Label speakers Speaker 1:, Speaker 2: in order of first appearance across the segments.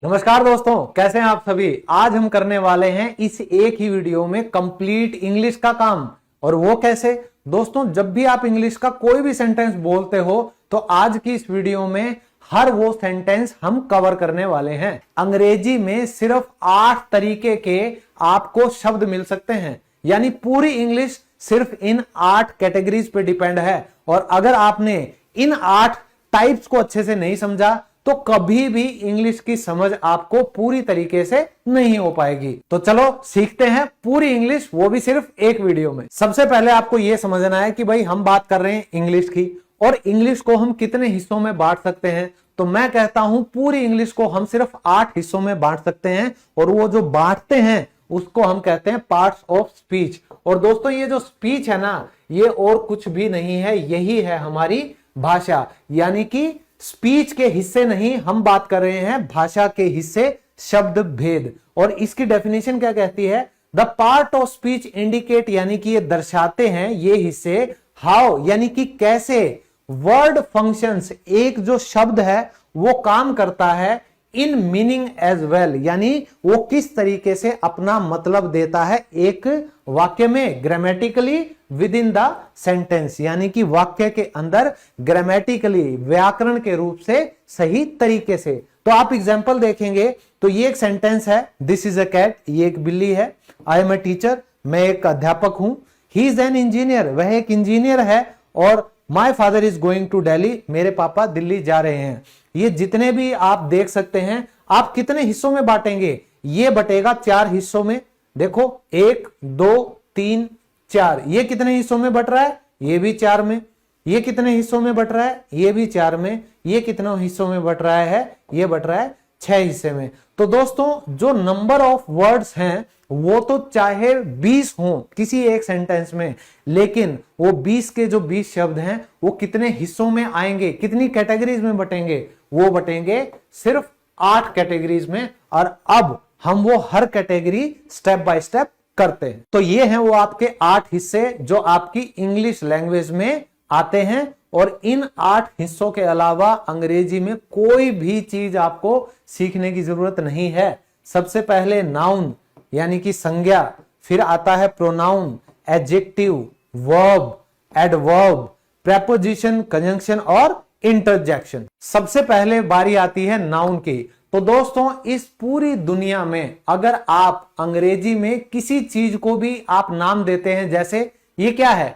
Speaker 1: नमस्कार दोस्तों, कैसे हैं आप सभी। आज हम करने वाले हैं इस एक ही वीडियो में कंप्लीट इंग्लिश का काम। और वो कैसे दोस्तों, जब भी आप इंग्लिश का कोई भी सेंटेंस बोलते हो तो आज की इस वीडियो में हर वो सेंटेंस हम कवर करने वाले हैं। अंग्रेजी में सिर्फ 8 तरीके के आपको शब्द मिल सकते हैं, यानी पूरी इंग्लिश सिर्फ इन 8 कैटेगरीज पे डिपेंड है। और अगर आपने इन 8 टाइप्स को अच्छे से नहीं समझा तो कभी भी इंग्लिश की समझ आपको पूरी तरीके से नहीं हो पाएगी। तो चलो सीखते हैं पूरी इंग्लिश, वो भी सिर्फ एक वीडियो में। सबसे पहले आपको यह समझना है कि भाई हम बात कर रहे हैं इंग्लिश की, और इंग्लिश को हम कितने हिस्सों में बांट सकते हैं। तो मैं कहता हूं पूरी इंग्लिश को हम सिर्फ 8 हिस्सों में बांट सकते हैं, और वो जो बांटते हैं उसको हम कहते हैं पार्ट्स ऑफ स्पीच। और दोस्तों ये जो स्पीच है ना, ये और कुछ भी नहीं है, यही है हमारी भाषा। यानी कि स्पीच के हिस्से नहीं, हम बात कर रहे हैं भाषा के हिस्से, शब्द भेद। और इसकी डेफिनेशन क्या कहती है? The part of speech indicate, यानी कि ये दर्शाते हैं ये हिस्से, हाउ यानी कि कैसे, वर्ड फंक्शंस एक जो शब्द है वो काम करता है, इन मीनिंग एज वेल यानी वो किस तरीके से अपना मतलब देता है एक वाक्य में, grammatically with in the sentence यानी कि वाक्य के अंदर ग्रामेटिकली व्याकरण के रूप से सही तरीके से। तो आप एग्जांपल देखेंगे तो ये एक सेंटेंस है, दिस इज अ कैट, ये एक बिल्ली है। आई एम ए टीचर, मैं एक अध्यापक हूं। ही इज एन इंजीनियर, वह एक इंजीनियर है। और my father is going to Delhi, मेरे पापा दिल्ली जा रहे हैं। ये जितने भी आप देख सकते हैं, आप कितने हिस्सों में बांटेंगे? ये बटेगा 4 हिस्सों में। देखो 1 2 3 4, ये कितने हिस्सों में बट रहा है? ये भी 4 में। ये कितने हिस्सों में बट रहा है? ये भी 4 में। ये कितने हिस्सों में बट रहा है? ये बट रहा है 6 हिस्से में। तो दोस्तों जो नंबर ऑफ वर्ड्स हैं वो तो चाहे 20 हो किसी एक सेंटेंस में, लेकिन वो 20 के जो 20 शब्द हैं वो कितने हिस्सों में आएंगे, कितनी कैटेगरीज में बटेंगे? वो बटेंगे सिर्फ 8 कैटेगरीज में। और अब हम वो हर कैटेगरी स्टेप बाय स्टेप करते हैं। तो ये हैं वो आपके 8 हिस्से जो आपकी इंग्लिश लैंग्वेज में आते हैं। और इन 8 हिस्सों के अलावा अंग्रेजी में कोई भी चीज आपको सीखने की जरूरत नहीं है। सबसे पहले नाउन यानी कि संज्ञा, फिर आता है pronoun, adjective, verb, adverb, preposition, conjunction और इंटरजेक्शन। सबसे पहले बारी आती है नाउन की। तो दोस्तों इस पूरी दुनिया में अगर आप अंग्रेजी में किसी चीज को भी आप नाम देते हैं, जैसे ये क्या है?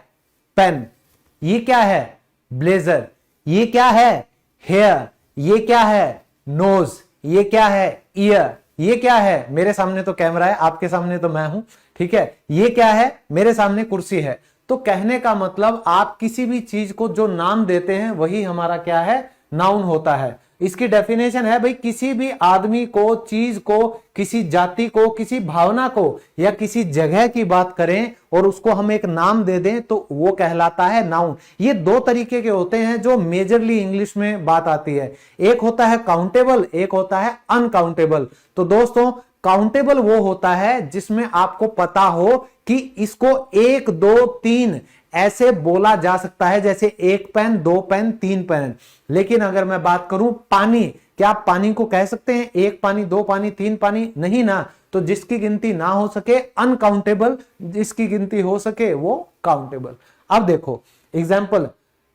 Speaker 1: पेन। ये क्या है? ब्लेजर। ये क्या है? हेयर। ये क्या है? नोज। ये क्या है? ईयर। ये क्या है? मेरे सामने तो कैमरा है, आपके सामने तो मैं हूं, ठीक है। ये क्या है? मेरे सामने कुर्सी है। तो कहने का मतलब आप किसी भी चीज को जो नाम देते हैं वही हमारा क्या है? नाउन होता है। इसकी डेफिनेशन है भाई, किसी भी आदमी को, चीज को, किसी जाति को, किसी भावना को या किसी जगह की बात करें और उसको हम एक नाम दे दें तो वो कहलाता है नाउन। ये 2 तरीके के होते हैं जो मेजरली इंग्लिश में बात आती है। एक होता है काउंटेबल, एक होता है अनकाउंटेबल। तो दोस्तों काउंटेबल वो होता है जिसमें आपको पता हो कि इसको 1 2 3 ऐसे बोला जा सकता है, जैसे 1 पेन, 2 पेन, 3 पेन। लेकिन अगर मैं बात करूं पानी, क्या आप पानी को कह सकते हैं 1 पानी, 2 पानी, 3 पानी? नहीं ना। तो जिसकी गिनती ना हो सके अनकाउंटेबल, जिसकी गिनती हो सके वो काउंटेबल। अब देखो example,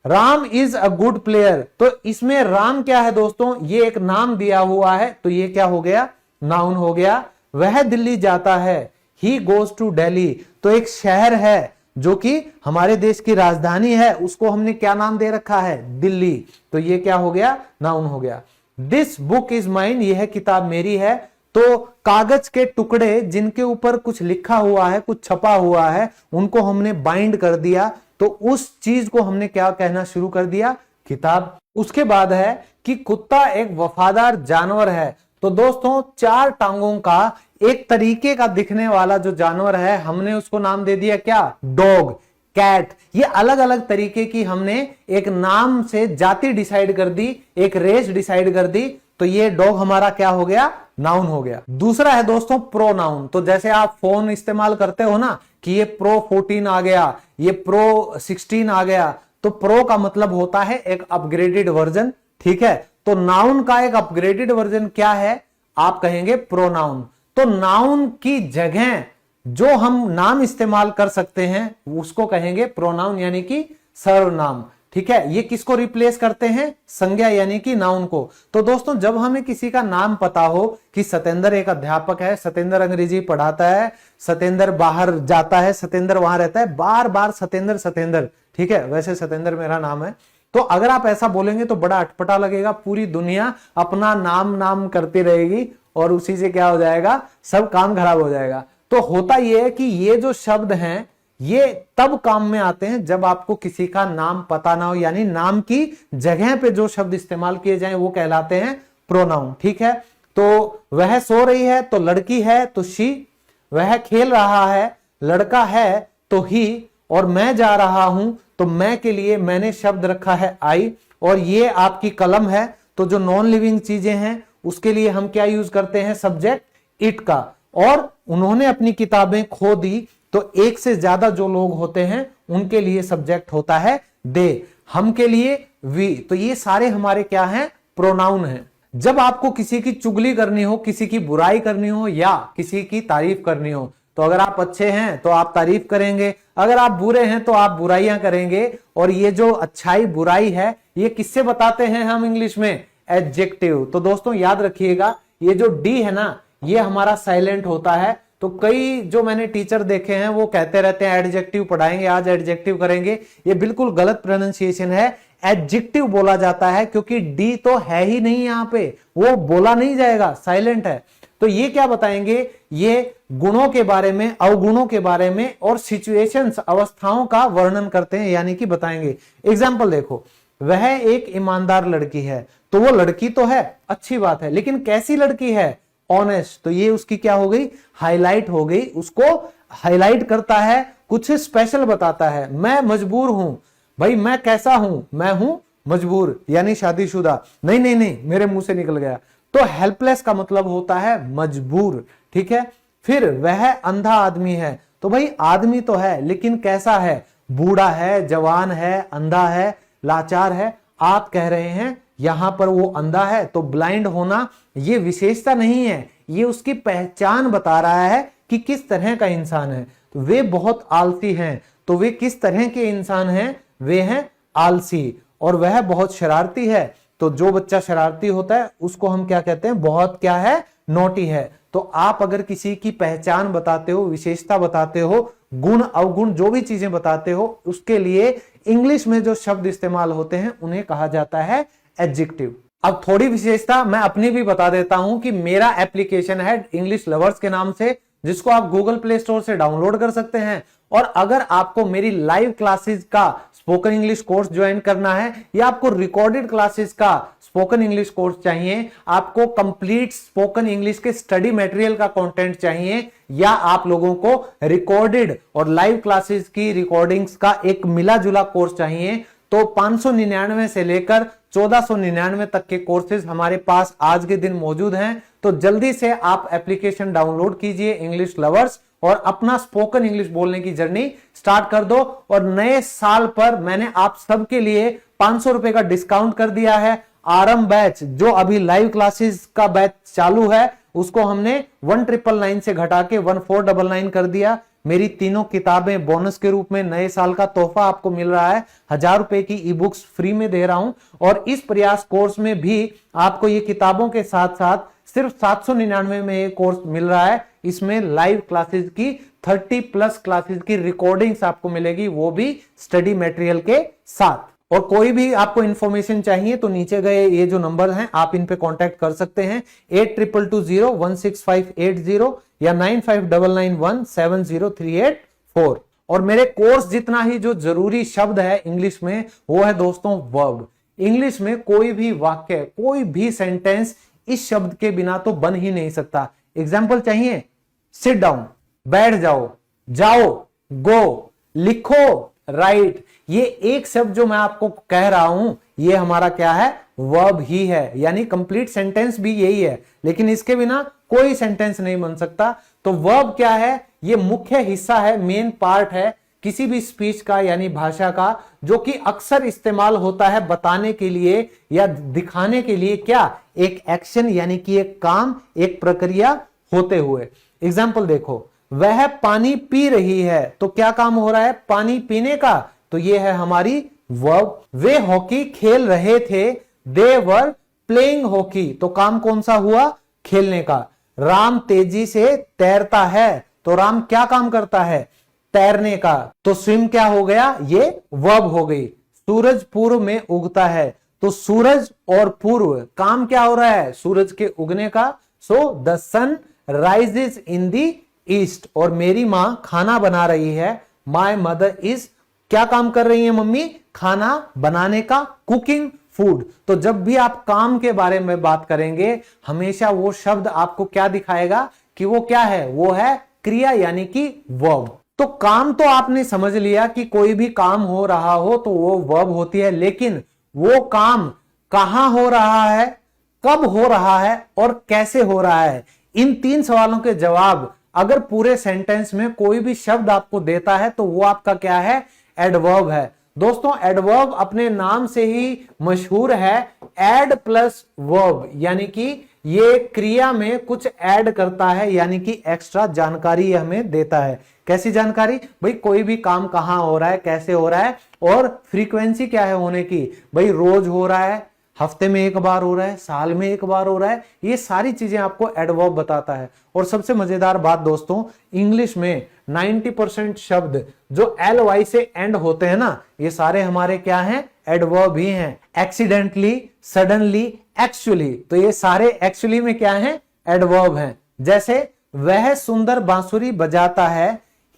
Speaker 1: Ram is a good player. तो इसमें राम क्या है दोस्तों? ये एक नाम दिया हुआ है, तो ये क्या हो गया? नाउन हो गया। वह दिल्ली जाता है, ही गोज टू दिल्ली। तो एक शहर है जो कि हमारे देश की राजधानी है, उसको हमने क्या नाम दे रखा है? दिल्ली। तो ये क्या हो गया? नाउन हो गया। दिस बुक इज माइन, यह किताब मेरी है। तो कागज के टुकड़े जिनके ऊपर कुछ लिखा हुआ है, कुछ छपा हुआ है, उनको हमने बाइंड कर दिया, तो उस चीज को हमने क्या कहना शुरू कर दिया? किताब। उसके बाद है कि कुत्ता एक वफादार जानवर है। तो दोस्तों 4 टांगों का एक तरीके का दिखने वाला जो जानवर है, हमने उसको नाम दे दिया क्या? Dog, cat. ये अलग अलग तरीके की हमने एक नाम से जाति डिसाइड कर दी, एक रेस डिसाइड कर दी। तो ये डॉग हमारा क्या हो गया? नाउन हो गया। दूसरा है दोस्तों प्रोनाउन। तो जैसे आप फोन इस्तेमाल करते हो ना कि ये प्रो 14 आ गया, ये प्रो 16 आ गया, तो प्रो का मतलब होता है एक अपग्रेडेड वर्जन, ठीक है। तो नाउन का एक अपग्रेडेड वर्जन क्या है? आप कहेंगे प्रोनाउन। तो नाउन की जगह जो हम नाम इस्तेमाल कर सकते हैं उसको कहेंगे प्रोनाउन यानी कि सर्वनाम। ठीक है, ये किसको रिप्लेस करते हैं? संज्ञा यानी कि नाउन को। तो दोस्तों जब हमें किसी का नाम पता हो कि सतेंद्र एक अध्यापक है, सतेंद्र अंग्रेजी पढ़ाता है, सतेंद्र बाहर जाता है, सतेंद्र वहां रहता है, बार बार सतेंद्र सतेंद्र, ठीक है, वैसे सतेंद्र मेरा नाम है, तो अगर आप ऐसा बोलेंगे तो बड़ा अटपटा लगेगा, पूरी दुनिया अपना नाम नाम करती रहेगी और उसी से क्या हो जाएगा, सब काम खराब हो जाएगा। तो होता यह है कि ये जो शब्द हैं ये तब काम में आते हैं जब आपको किसी का नाम पता ना हो, यानी नाम की जगह पे जो शब्द इस्तेमाल किए जाएं वो कहलाते हैं प्रोनाउन। ठीक है, तो वह सो रही है तो लड़की है तो शी, वह खेल रहा है लड़का है तो ही, और मैं जा रहा हूं तो मैं के लिए मैंने शब्द रखा है आई, और ये आपकी कलम है तो जो नॉन लिविंग चीजें हैं उसके लिए हम क्या यूज करते हैं? सब्जेक्ट इट का। और उन्होंने अपनी किताबें खो दी तो एक से ज्यादा जो लोग होते हैं उनके लिए सब्जेक्ट होता है दे, हम के लिए वी। तो ये सारे हमारे क्या हैं? प्रोनाउन हैं। जब आपको किसी की चुगली करनी हो, किसी की बुराई करनी हो या किसी की तारीफ करनी हो, तो अगर आप अच्छे हैं तो आप तारीफ करेंगे, अगर आप बुरे हैं तो आप बुराइयां करेंगे। और ये जो अच्छाई बुराई है ये किससे बताते हैं हम इंग्लिश में? एडजेक्टिव। तो दोस्तों याद रखिएगा ये जो डी है ना ये हमारा साइलेंट होता है। तो कई जो मैंने टीचर देखे हैं वो कहते रहते हैं एडजेक्टिव पढ़ाएंगे, आज एडजेक्टिव करेंगे, ये बिल्कुल गलत प्रोनाउंसिएशन है। एडजेक्टिव बोला जाता है क्योंकि डी तो है ही नहीं यहां पे, वो बोला नहीं जाएगा, साइलेंट है। तो ये क्या बताएंगे? ये गुणों के बारे में, अवगुणों के बारे में और सिचुएशंस, अवस्थाओं का वर्णन करते हैं, यानी कि बताएंगे। एग्जाम्पल देखो, वह एक ईमानदार लड़की है, तो वो लड़की तो है, अच्छी बात है, लेकिन कैसी लड़की है? ऑनेस्ट। तो ये उसकी क्या हो गई? हाईलाइट हो गई, उसको हाईलाइट करता है, कुछ स्पेशल बताता है। मैं मजबूर हूं, भाई मैं कैसा हूं? मैं हूं मजबूर, यानी शादीशुदा। नहीं नहीं नहीं, मेरे मुंह से निकल गया। तो हेल्पलेस का मतलब होता है मजबूर। ठीक है, फिर वह अंधा आदमी है, तो भाई आदमी तो है लेकिन कैसा है? बूढ़ा है, जवान है, अंधा है, लाचार है। आप कह रहे हैं यहां पर वो अंधा है, तो ब्लाइंड होना ये विशेषता नहीं है, ये उसकी पहचान बता रहा है कि किस तरह का इंसान है। तो वे बहुत आलसी हैं, तो वे किस तरह के इंसान हैं? वे हैं आलसी। और वह बहुत शरारती है, तो जो बच्चा शरारती होता है उसको हम क्या कहते हैं? बहुत क्या है? नोटी है। तो आप अगर किसी की पहचान बताते हो, विशेषता बताते हो, गुण अवगुण जो भी चीजें बताते हो, उसके लिए इंग्लिश में जो शब्द इस्तेमाल होते हैं उन्हें कहा जाता है एडजेक्टिव। अब थोड़ी विशेषता मैं अपनी भी बता देता हूं कि मेरा एप्लीकेशन है इंग्लिश लवर्स के नाम से, जिसको आप गूगल प्ले स्टोर से डाउनलोड कर सकते हैं। और अगर आपको मेरी लाइव क्लासेस का स्पोकन इंग्लिश कोर्स ज्वाइन करना है, या आपको रिकॉर्डेड क्लासेस का स्पोकन इंग्लिश कोर्स चाहिए, आपको कंप्लीट स्पोकन इंग्लिश के स्टडी मटेरियल का कंटेंट चाहिए, या आप लोगों को रिकॉर्डेड और लाइव क्लासेस की रिकॉर्डिंग्स का एक मिला जुला कोर्स चाहिए, तो 599 से लेकर 1499 तक के कोर्सेज हमारे पास आज के दिन मौजूद हैं। तो जल्दी से आप एप्लीकेशन डाउनलोड कीजिए इंग्लिश लवर्स और अपना स्पोकन इंग्लिश बोलने की जर्नी स्टार्ट कर दो। और नए साल पर मैंने आप सबके लिए 500 रुपए का डिस्काउंट कर दिया है। आरंभ बैच जो अभी लाइव क्लासेस का बैच चालू है उसको हमने 1999 से घटा के 1499 कर दिया। मेरी तीनों किताबें बोनस के रूप में नए साल का तोहफा आपको मिल रहा है। 1000 रुपए की ई बुक्स फ्री में दे रहा हूं। और इस प्रयास कोर्स में भी आपको ये किताबों के साथ साथ सिर्फ 799 में ये कोर्स मिल रहा है। इसमें लाइव क्लासेस की 30+ क्लासेस की रिकॉर्डिंग्स आपको मिलेगी, वो भी स्टडी मटेरियल के साथ। और कोई भी आपको इंफॉर्मेशन चाहिए तो नीचे गए ये जो नंबर हैं आप इन पे कांटेक्ट कर सकते हैं, 8220165880 या 9599170384। और मेरे कोर्स जितना ही जो जरूरी शब्द है इंग्लिश में वो है दोस्तों वर्ब। इंग्लिश में कोई भी वाक्य, कोई भी सेंटेंस इस शब्द के बिना तो बन ही नहीं सकता। एग्जाम्पल चाहिए? सिट डाउन, बैठ जाओ, जाओ, गो, लिखो, राइट। ये एक शब्द जो मैं आपको कह रहा हूं ये हमारा क्या है? वर्ब ही है, यानी कंप्लीट सेंटेंस भी यही है, लेकिन इसके बिना कोई सेंटेंस नहीं बन सकता। तो वर्ब क्या है? ये मुख्य हिस्सा है, मेन पार्ट है किसी भी स्पीच का यानी भाषा का, जो कि अक्सर इस्तेमाल होता है बताने के लिए या दिखाने के लिए क्या, एक एक्शन यानी कि एक काम, एक प्रक्रिया होते हुए। एग्जाम्पल देखो, वह पानी पी रही है, तो क्या काम हो रहा है, पानी पीने का, तो ये है हमारी वर्ब। वे हॉकी खेल रहे थे, दे वर प्लेइंग हॉकी, तो काम कौन सा हुआ, खेलने का। राम तेजी से तैरता है, तो राम क्या काम करता है, तैरने का, तो स्विम क्या हो गया, ये वर्ब हो गई। सूरज पूर्व में उगता है, तो सूरज और पूर्व काम क्या हो रहा है, सूरज के उगने का। So the sun rises in the east, और मेरी मां खाना बना रही है, माय मदर इज, क्या काम कर रही है मम्मी, खाना बनाने का, कुकिंग फूड। तो जब भी आप काम के बारे में बात करेंगे, हमेशा वो शब्द आपको क्या दिखाएगा कि वो क्या है, वो है क्रिया यानी कि वर्ब। तो काम तो आपने समझ लिया कि कोई भी काम हो रहा हो तो वो वर्ब होती है, लेकिन वो काम कहां हो रहा है, कब हो रहा है और कैसे हो रहा है, इन 3 सवालों के जवाब अगर पूरे सेंटेंस में कोई भी शब्द आपको देता है तो वो आपका क्या है, एडवर्ब है। दोस्तों एडवर्ब अपने नाम से ही मशहूर है, एड प्लस वर्ब, यानी कि ये क्रिया में कुछ ऐड करता है, यानी कि एक्स्ट्रा जानकारी हमें देता है। कैसी जानकारी, भाई कोई भी काम कहां हो रहा है, कैसे हो रहा है, और फ्रीक्वेंसी क्या है होने की, भाई रोज हो रहा है, हफ्ते में एक बार हो रहा है, साल में एक बार हो रहा है, ये सारी चीजें आपको एडवर्ब बताता है। और सबसे मजेदार बात दोस्तों, इंग्लिश में 90% शब्द जो ly से एंड होते हैं ना, ये सारे हमारे क्या हैं, एडवर्ब ही हैं। एक्सीडेंटली, सडनली, एक्चुअली, तो ये सारे एक्चुअली में क्या हैं, एडवर्ब हैं। जैसे वह सुंदर बांसुरी बजाता है,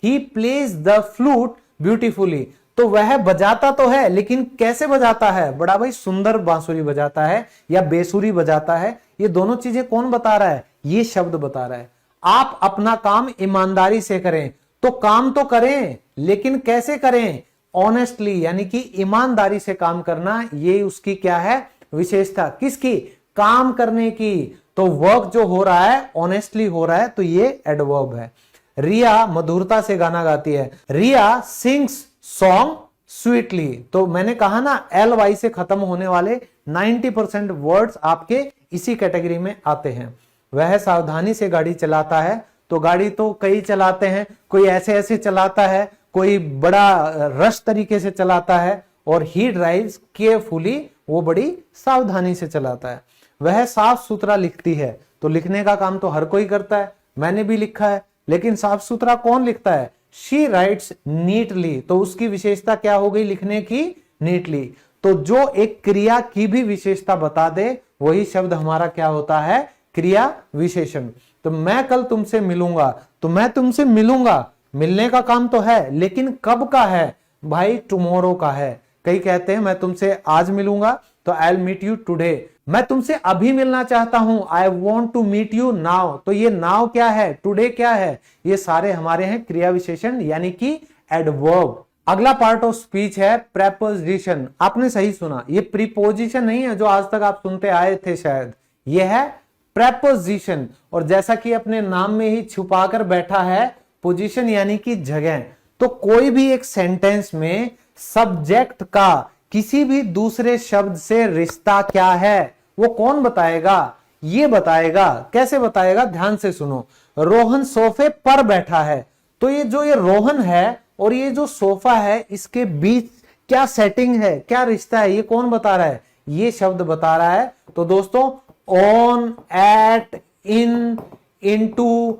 Speaker 1: he plays the flute beautifully, तो वह बजाता तो है लेकिन कैसे बजाता है, बड़ा भाई सुंदर बांसुरी बजाता है या बेसुरी बजाता है, ये दोनों चीजें कौन बता रहा है, ये शब्द बता रहा है। आप अपना काम ईमानदारी से करें, तो काम तो करें लेकिन कैसे करें, ऑनेस्टली, यानी कि ईमानदारी से काम करना, ये उसकी क्या है, विशेषता, किसकी, काम करने की। तो वर्क जो हो रहा है ऑनेस्टली हो रहा है, तो ये एडवर्ब है। रिया मधुरता से गाना गाती है, रिया सिंग्स सॉन्ग स्वीटली, तो मैंने कहा ना ly से खत्म होने वाले 90% वर्ड्स आपके इसी कैटेगरी में आते हैं। वह सावधानी से गाड़ी चलाता है, तो गाड़ी तो कई चलाते हैं, कोई ऐसे ऐसे चलाता है, कोई बड़ा रश तरीके से चलाता है, और ही ड्राइव्स केयरफुली, वो बड़ी सावधानी से चलाता है। वह साफ सुथरा लिखती है, तो लिखने का काम तो हर कोई करता है, मैंने भी लिखा है, लेकिन साफ सुथरा कौन लिखता है, शी राइट्स नीटली, तो उसकी विशेषता क्या हो गई, लिखने की, नीटली। तो जो एक क्रिया की भी विशेषता बता दे वही शब्द हमारा क्या होता है, क्रिया विशेषण। तो मैं कल तुमसे मिलूंगा, तो मैं तुमसे मिलूंगा, मिलने का काम तो है लेकिन कब का है, भाई टुमारो का है। कई कहते हैं मैं तुमसे आज मिलूंगा, तो I will meet you today, मैं तुमसे अभी मिलना चाहता हूं, I want to meet you now, तो ये नाउ क्या है, टुडे क्या है, ये सारे हमारे हैं क्रिया विशेषण यानी कि एडवर्ब। अगला पार्ट ऑफ स्पीच है प्रेपोजिशन। आपने सही सुना, ये प्रीपोजिशन नहीं है जो आज तक आप सुनते आए थे शायद, ये है प्रेपोजिशन। और जैसा कि अपने नाम में ही छुपाकर बैठा है, पोजीशन यानी कि जगह, तो कोई भी एक सेंटेंस में सब्जेक्ट का किसी भी दूसरे शब्द से रिश्ता क्या है वो कौन बताएगा, ये बताएगा। कैसे बताएगा, ध्यान से सुनो। रोहन सोफे पर बैठा है, तो ये जो ये रोहन है और ये जो सोफा है, इसके बीच क्या सेटिंग है, क्या रिश्ता है, ये कौन बता रहा है, ये शब्द बता रहा है। तो दोस्तों on, at, in, into,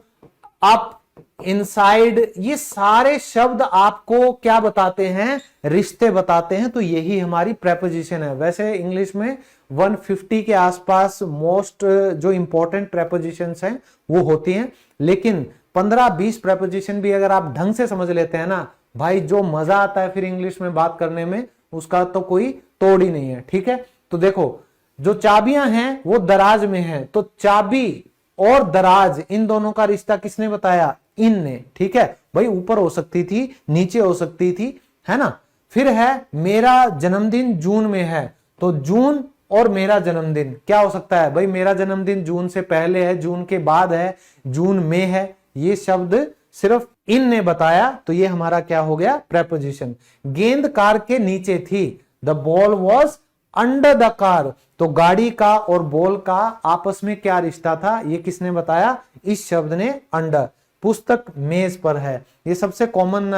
Speaker 1: up, inside, ये सारे शब्द आपको क्या बताते हैं, रिश्ते बताते हैं। तो यही हमारी प्रेपोजिशन है। वैसे इंग्लिश में 150 के आसपास मोस्ट जो इंपॉर्टेंट प्रेपोजिशंस हैं वो होती हैं, लेकिन 15-20 प्रेपोजिशन भी अगर आप ढंग से समझ लेते हैं ना भाई, जो मजा आता है फिर इंग्लिश में बात करने में, उसका तो कोई तोड़ ही नहीं है। ठीक है, तो देखो जो चाबियां हैं वो दराज में है, तो चाबी और दराज, इन दोनों का रिश्ता किसने बताया, इन ने। ठीक है भाई, ऊपर हो सकती थी, नीचे हो सकती थी, है ना। फिर है मेरा जन्मदिन जून में है, तो जून और मेरा जन्मदिन क्या हो सकता है, भाई मेरा जन्मदिन जून से पहले है, जून के बाद है, जून में है, ये शब्द सिर्फ इन ने बताया, तो ये हमारा क्या हो गया, प्रेपोजिशन। गेंद कार के नीचे थी, the ball was under the car. तो गाड़ी का और बॉल का आपस में क्या रिश्ता था, ये किसने बताया, इस शब्द ने, अंडर। पुस्तक मेज पर है, ये सबसे कॉमन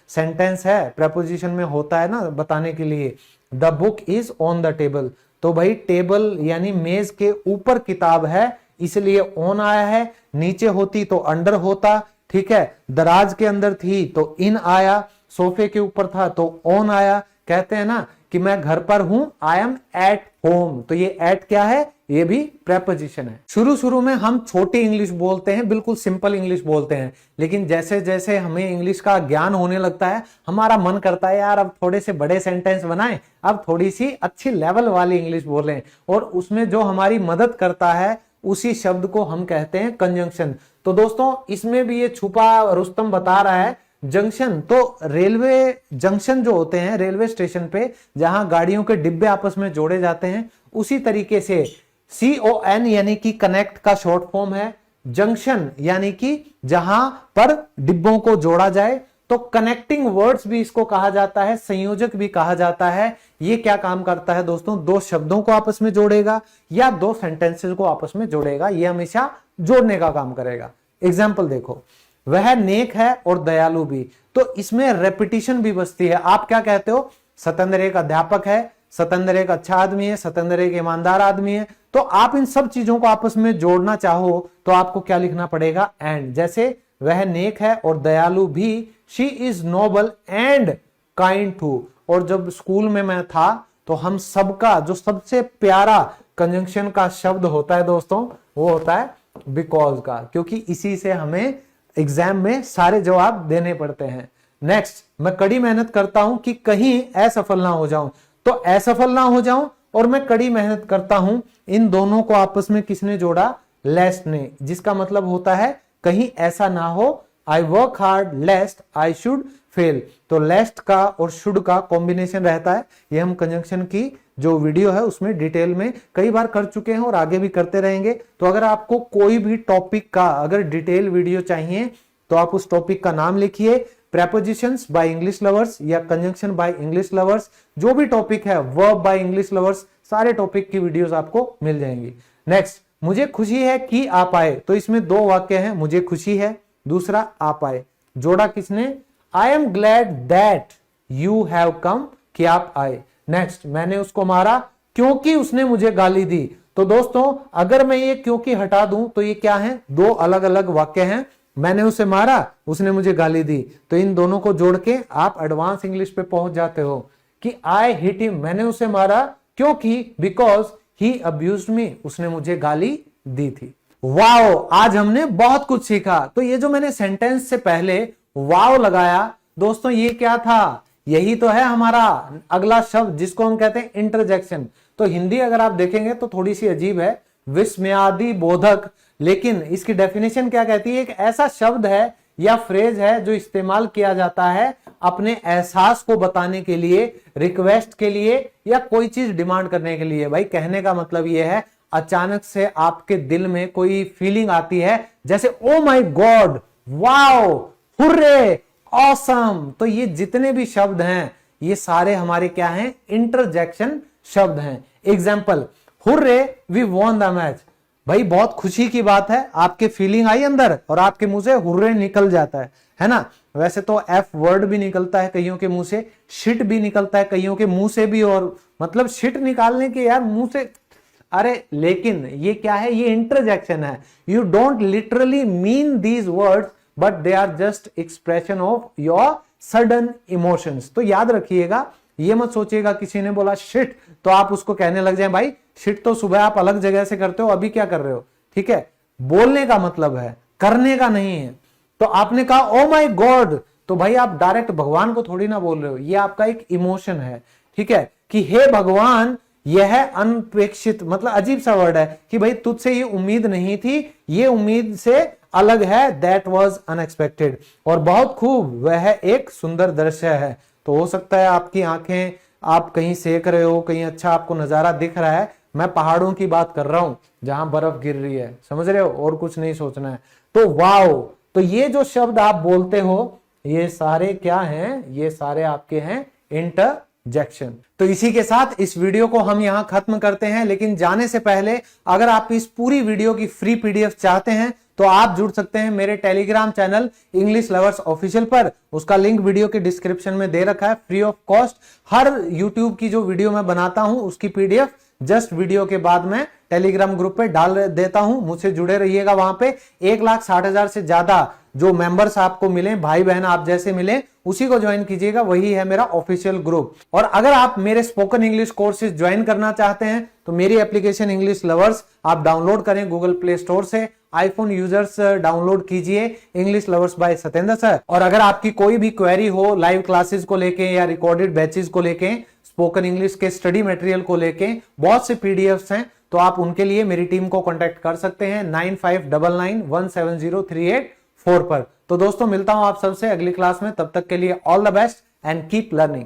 Speaker 1: सेंटेंस है, प्रेपोजिशन में होता है ना बताने के लिए। The book is on the table, तो भाई टेबल यानी मेज के ऊपर किताब है, इसलिए ऑन आया है। नीचे होती तो अंडर होता, ठीक है। दराज के अंदर थी तो इन आया, सोफे के ऊपर था तो ऑन आया। कहते हैं ना कि मैं घर पर हूं, आई एम एट होम, तो ये एट क्या है, ये भी प्रेपोजिशन है। शुरू शुरू में हम छोटी इंग्लिश बोलते हैं, बिल्कुल सिंपल इंग्लिश बोलते हैं, लेकिन जैसे जैसे हमें इंग्लिश का ज्ञान होने लगता है, हमारा मन करता है यार अब थोड़े से बड़े सेंटेंस बनाएं, अब थोड़ी सी अच्छी लेवल वाली इंग्लिश बोलें, और उसमें जो हमारी मदद करता है उसी शब्द को हम कहते हैं कंजंक्शन। तो दोस्तों इसमें भी ये छुपा रुस्तम बता रहा है जंक्शन। तो रेलवे जंक्शन जो होते हैं रेलवे स्टेशन पे, जहां गाड़ियों के डिब्बे आपस में जोड़े जाते हैं, उसी तरीके से CON यानी कि कनेक्ट का शॉर्ट फॉर्म है, जंक्शन यानी कि जहां पर डिब्बों को जोड़ा जाए। तो कनेक्टिंग वर्ड्स भी इसको कहा जाता है, संयोजक भी कहा जाता है। ये क्या काम करता है दोस्तों, दो शब्दों को आपस में जोड़ेगा या दो सेंटेंसेस को आपस में जोड़ेगा, ये हमेशा जोड़ने का काम करेगा। एग्जाम्पल देखो, वह नेक है और दयालु भी, तो इसमें रेपिटेशन भी बचती है। आप क्या कहते हो, सतेंद्र एक अध्यापक है, सतेंद्र एक अच्छा आदमी है, सतेंद्र एक ईमानदार आदमी है। तो आप इन सब चीजों को आपस में जोड़ना चाहो तो आपको क्या लिखना पड़ेगा, एंड। जैसे वह नेक है और दयालु भी, she is noble and kind too. और जब स्कूल में मैं था तो हम सबका जो सबसे प्यारा कंजंक्शन का शब्द होता है दोस्तों, वो होता है बिकॉज का, क्योंकि इसी से हमें एग्जाम में सारे जवाब देने पड़ते हैं। नेक्स्ट, मैं कड़ी मेहनत करता हूं कि कहीं असफल ना हो जाऊं, तो असफल ना हो जाऊं और मैं कड़ी मेहनत करता हूं, इन दोनों को आपस में किसने जोड़ा, लेस्ट ने, जिसका मतलब होता है कहीं ऐसा ना हो, I work hard लेस्ट I should fail. तो लेस्ट का और शुड का कॉम्बिनेशन रहता है। ये हम कंजंक्शन की जो वीडियो है उसमें डिटेल में कई बार कर चुके हैं और आगे भी करते रहेंगे। तो अगर आपको कोई भी टॉपिक का अगर डिटेल वीडियो चाहिए तो आप उस टॉपिक का नाम लिखिए, प्रेपोजिशंस बाय इंग्लिश लवर्स या कंजंक्शन बाय इंग्लिश लवर्स, जो भी टॉपिक है, वर्ब बाय इंग्लिश लवर्स, सारे टॉपिक की वीडियोस आपको मिल जाएंगी। नेक्स्ट, मुझे खुशी है कि आप आए, तो इसमें दो वाक्य हैं, मुझे खुशी है, दूसरा आप आए। जोड़ा किसने, I am glad that you have come, कि आप आए। नेक्स्ट, मैंने उसको मारा क्योंकि उसने मुझे गाली दी। तो दोस्तों अगर मैं ये क्योंकि हटा दूं तो ये क्या है, दो अलग अलग वाक्य हैं। मैंने उसे मारा, उसने मुझे गाली दी, तो इन दोनों को जोड़ के आप एडवांस इंग्लिश पे पहुंच जाते हो कि आई हिट हिम, मैंने उसे मारा क्योंकि बिकॉज ही अब्यूज्ड मी, उसने मुझे गाली दी थी। वाओ, आज हमने बहुत कुछ सीखा। तो ये जो मैंने सेंटेंस से पहले वाओ लगाया दोस्तों, ये क्या था, यही तो है हमारा अगला शब्द जिसको हम कहते हैं इंटरजेक्शन। तो हिंदी अगर आप देखेंगे तो थोड़ी सी अजीब है, विस्मयादि बोधक, लेकिन इसकी डेफिनेशन क्या कहती है, एक ऐसा शब्द है या फ्रेज है जो इस्तेमाल किया जाता है अपने एहसास को बताने के लिए, रिक्वेस्ट के लिए या कोई चीज डिमांड करने के लिए। भाई कहने का मतलब यह है अचानक से आपके दिल में कोई फीलिंग आती है, जैसे oh my God, wow, hurray, awesome. तो ये जितने भी शब्द हैं ये सारे हमारे क्या हैं, इंटरजेक्शन शब्द हैं। Example, hurray we won the match. भाई बहुत खुशी की बात है, आपके फीलिंग आई अंदर और आपके मुंह से हुर्रे निकल जाता है ना। वैसे तो एफ वर्ड भी निकलता है कईयों के मुंह से, शिट भी निकलता है कईयों के मुंह से भी, और मतलब शिट निकालने के यार मुंह से, अरे लेकिन ये क्या है, ये इंटरजेक्शन है। You don't literally mean these words but they are just expression of your sudden emotions. तो याद रखिएगा, ये मत सोचिएगा किसी ने बोला शिट तो आप उसको कहने लग जाए भाई शिट तो सुबह आप अलग जगह से करते हो, अभी क्या कर रहे हो, ठीक है। बोलने का मतलब है, करने का नहीं है। तो आपने कहा ओ माय गॉड, तो भाई आप डायरेक्ट भगवान को थोड़ी ना बोल रहे हो, ये आपका एक इमोशन है, ठीक है, कि हे भगवान, यह अनपेक्षित, मतलब अजीब सा वर्ड है कि भाई तुझसे ये उम्मीद नहीं थी, ये उम्मीद से अलग है, दैट वॉज अनएक्सपेक्टेड। और बहुत खूब, वह एक सुंदर दृश्य है। तो हो सकता है आपकी आंखें, आप कहीं सेक रहे हो, कहीं अच्छा आपको नजारा दिख रहा है, मैं पहाड़ों की बात कर रहा हूं जहां बर्फ गिर रही है, समझ रहे हो, और कुछ नहीं सोचना है। तो वाओ, तो ये जो शब्द आप बोलते हो ये सारे क्या हैं, ये सारे आपके हैं इंटरजेक्शन। तो इसी के साथ इस वीडियो को हम यहां खत्म करते हैं, लेकिन जाने से पहले अगर आप इस पूरी वीडियो की फ्री पीडीएफ चाहते हैं तो आप जुड़ सकते हैं मेरे Telegram channel English lovers official पर। उसका लिंक वीडियो के डिस्क्रिप्शन में दे रखा है, free of cost. Her YouTube की जो वीडियो मैं बनाता हूं उसकी पीडीएफ जस्ट वीडियो के बाद मैं टेलीग्राम ग्रुप पे डाल देता हूं। मुझसे जुड़े रहिएगा। वहां पे 1,60,000 से ज्यादा जो मेंबर्स आपको मिले, भाई बहन आप जैसे मिले, उसी को ज्वाइन कीजिएगा। वही है मेरा ऑफिशियल ग्रुप। और अगर आप मेरे स्पोकन इंग्लिश कोर्सेज ज्वाइन करना चाहते हैं तो मेरी एप्लीकेशन इंग्लिश लवर्स आप डाउनलोड करें गूगल प्ले स्टोर से। आईफोन यूजर्स डाउनलोड कीजिए English lovers by Satendra sir. और अगर आपकी कोई भी क्वेरी हो लाइव क्लासेस को लेके या रिकॉर्डेड बैचेस को लेके, स्पोकन इंग्लिश के स्टडी मटेरियल को लेके, बहुत से पीडीएफ्स हैं, तो आप उनके लिए मेरी टीम को कांटेक्ट कर सकते हैं 9599170384 पर। तो दोस्तों मिलता हूं आप सबसे अगली क्लास में। तब तक के लिए all the best and keep learning.